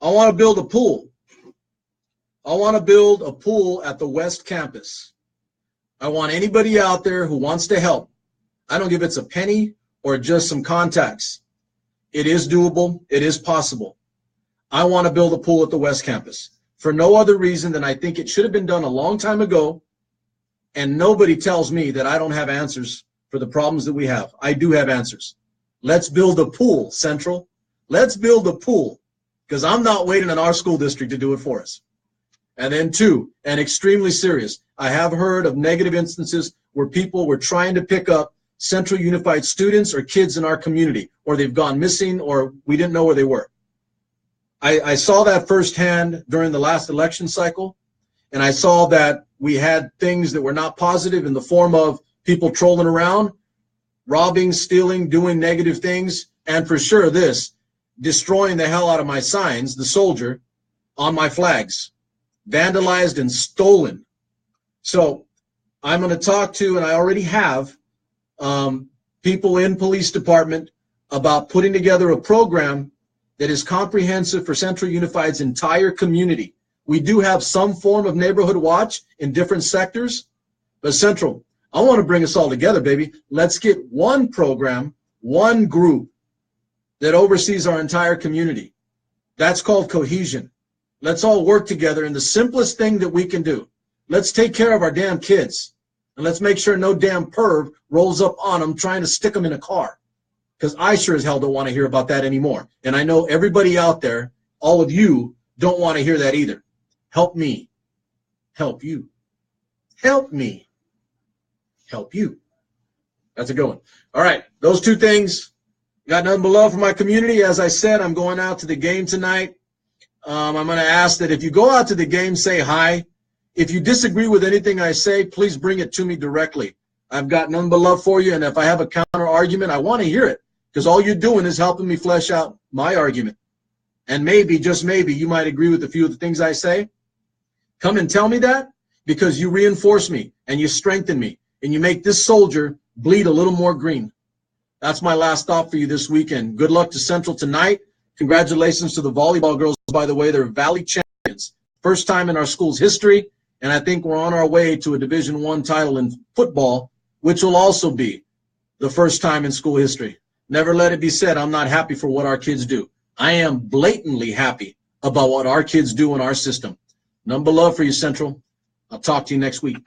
B: I want to build a pool. I want to build a pool at the West Campus. I want anybody out there who wants to help. I don't give it's a penny or just some contacts. It is doable. It is possible. I want to build a pool at the West Campus for no other reason than I think it should have been done a long time ago, and nobody tells me that I don't have answers for the problems that we have. I do have answers. Let's build a pool, Central. Let's build a pool, because I'm not waiting on our school district to do it for us. And then two, and extremely serious, I have heard of negative instances where people were trying to pick up Central Unified students or kids in our community, or they've gone missing, or we didn't know where they were. I saw that firsthand during the last election cycle, and I saw that we had things that were not positive in the form of people trolling around, robbing, stealing, doing negative things, and for sure this, destroying the hell out of my signs, the soldier, on my flags, vandalized and stolen. So I'm going to talk to, and I already have, people in police department about putting together a program that is comprehensive for Central Unified's entire community. We do have some form of neighborhood watch in different sectors, but Central, I want to bring us all together, baby. Let's get one program, one group that oversees our entire community. That's called cohesion. Let's all work together in the simplest thing that we can do. Let's take care of our damn kids, and let's make sure no damn perv rolls up on them trying to stick them in a car. Because I sure as hell don't want to hear about that anymore. And I know everybody out there, all of you, don't want to hear that either. Help me. Help you. Help me. Help you. That's a good one. All right, those two things. Got nothing but love for my community. As I said, I'm going out to the game tonight. I'm going to ask that if you go out to the game, say hi. If you disagree with anything I say, please bring it to me directly. I've got nothing but love for you, and if I have a counter argument, I want to hear it. Because all you're doing is helping me flesh out my argument. And maybe, just maybe, you might agree with a few of the things I say. Come and tell me that, because you reinforce me and you strengthen me and you make this soldier bleed a little more green. That's my last thought for you this weekend. Good luck to Central tonight. Congratulations to the volleyball girls, by the way. They're Valley champions. First time in our school's history, and I think we're on our way to a Division I title in football, which will also be the first time in school history. Never let it be said I'm not happy for what our kids do. I am blatantly happy about what our kids do in our system. Number love for you, Central. I'll talk to you next week.